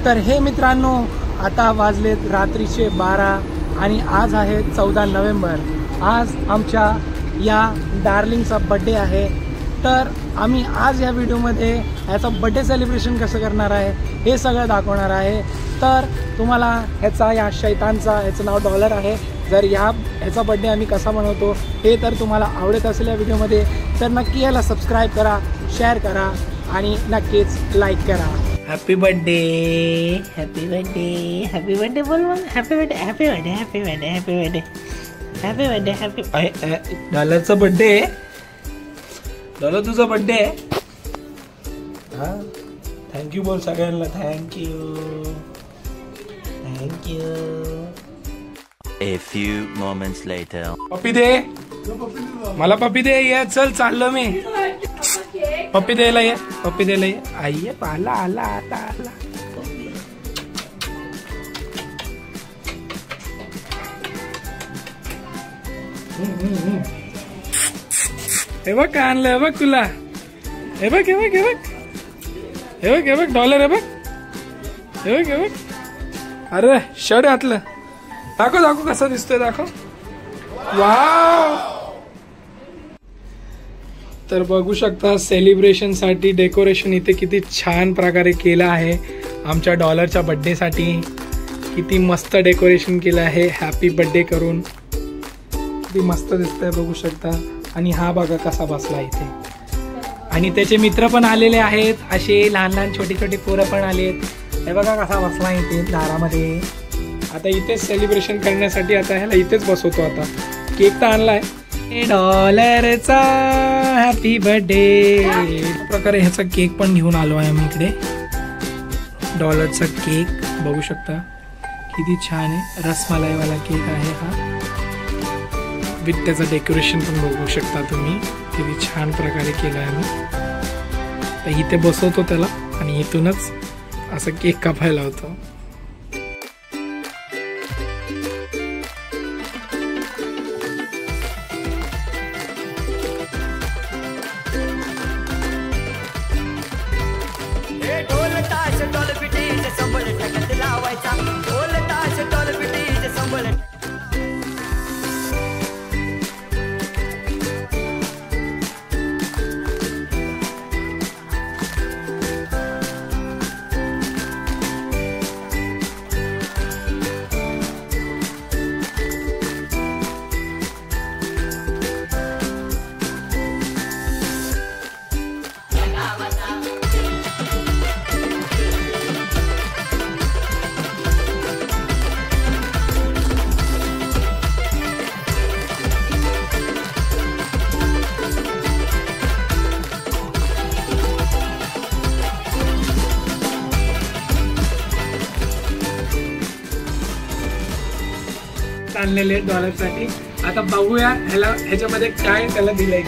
तर हे मित्रांनो, आता वाजलेत रात्रीचे 12 आणि आज आहे 14 नोव्हेंबर. आज आमच्या या डार्लिंगचा बड्डे आहे. तर आम्ही आज या व्हिडिओमध्ये ह्याचं बड्डे सेलिब्रेशन कसं करणार आहे हे सगळं दाखवणार आहे. तर तुम्हाला ह्याचा या शैतानचा ह्याचं नाव डॉलर आहे. जर ह्याचा बड्डे आम्ही कसा बनवतो हे तर तुम्हाला आवडत असेल या व्हिडिओमध्ये तर नक्की याला सबस्क्राईब करा, शेअर करा आणि नक्कीच लाईक करा. Happy birthday, happy birthday, happy birthday बोल मग. Happy birthday, happy birthday, happy birthday, happy birthday, happy birthday, happy. डॉलरचा बड्डे. डॉलर तुझा बड्डे आहे. हां, थँक्यू बोल सगळ्यांना. Thank you, thank you. A few moments later. पप्पी दे मला, पप्पी दे. ये चल, चाललो मी. पप्पी द्यायला ये, पप्पी द्यायला ये. आई आला आला आता आला. हे बघ काय आणलं, हे बघ तुला. हे बघ, हे बघ, हे बघ, हे बघ, हे बघ डॉलर. हे बघ, हे बघ, हे बघ. अरे शर्ट घातलं. दाखव दाखव कसं दिसतोय, दाखव. वाव. तर बघू शकता सेलिब्रेशन साठी डेकोरेशन इथे किती छान प्रकारे केलं आहे. आमच्या डॉलरच्या बर्थडे साठी किती मस्त डेकोरेशन केलं आहे. हॅपी बर्थडे करून किती मस्त दिसतंय बघू शकता. आणि हा बघा कसा बसला इथे. आणि त्याचे मित्र पण आलेले आहेत. असे लहान लहान छोटे छोटे पोरं पण आलेत. हे बघा कसा बसला इथे दारामध्ये. आता इथेच सेलिब्रेशन करण्यासाठी आता ह्याला इथेच बसवतो. आता केक तर आणलाय डॉलरचा. Happy birthday. अशा प्रकारे ह्याचा केक पण घेऊन आलो आहे मी इकडे. डॉलरचा केक बघू शकता किती छान आहे. रसमलाईवाला केक आहे हा. विथ त्याचं डेकोरेशन पण बघू शकता तुम्ही किती छान प्रकारे केलं आहे मी. तर इथे बसवतो त्याला आणि इथूनच असं केक कापायला होतो. आणलेले डॉलरसाठी. आता बघूया ह्याच्यामध्ये काय त्याला दिलंय.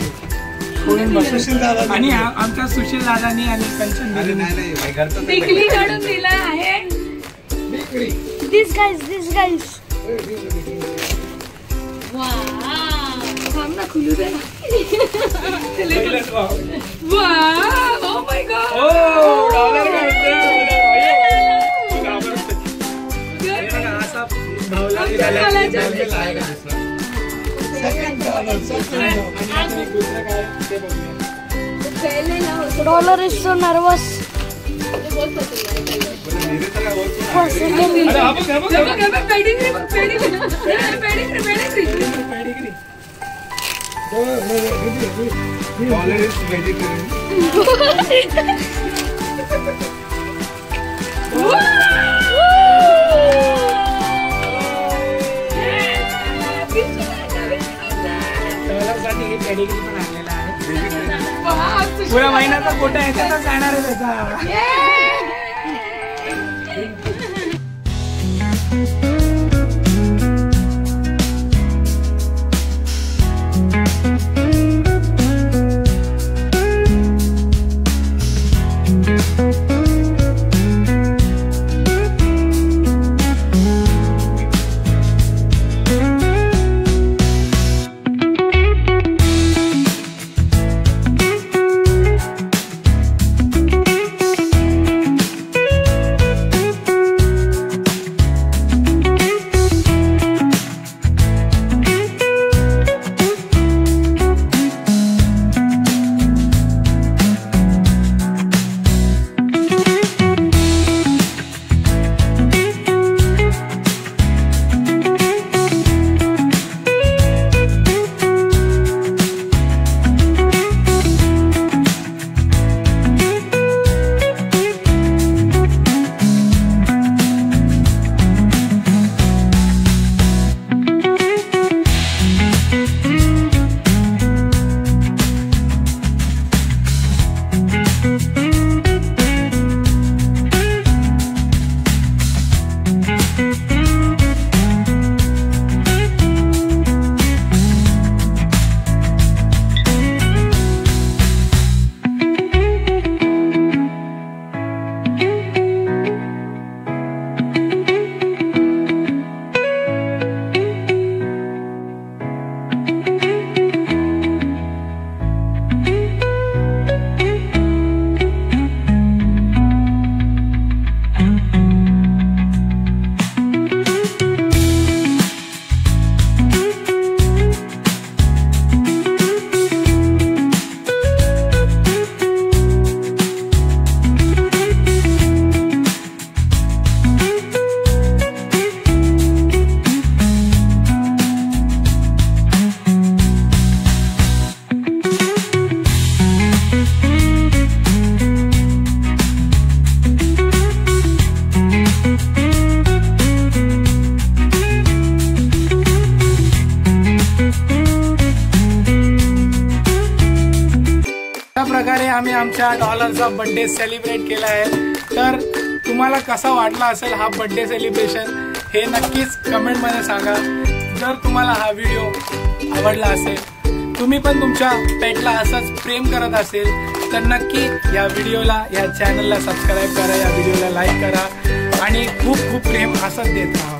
आणि आमच्या सुशील दादानी आणि कंचन टिकली काढून दिला आहे. दिस गाईज वाव, खुलू दे. Wow, oh my god. Oh dollar dollar is so nervous. Pedigree पण आणलेला आहे. पुरा महिन्याचा कोटा ह्याच्यातच जाणार आहे त्याचा. आमच्या डॉलरचा बर्थडे सेलिब्रेट केला आहे. तर तुम्हाला कसा वाटला असेल हा बर्थडे सेलिब्रेशन हे नक्कीच कमेंटमध्ये सांगा. जर तुम्हाला हा व्हिडिओ आवडला असेल, तुम्ही पण तुमच्या पेटला असंच प्रेम करत असेल तर नक्की या व्हिडिओला, या चॅनलला सबस्क्राईब करा, या व्हिडिओला लाईक करा आणि खूप खूप प्रेम असंच देत राहा.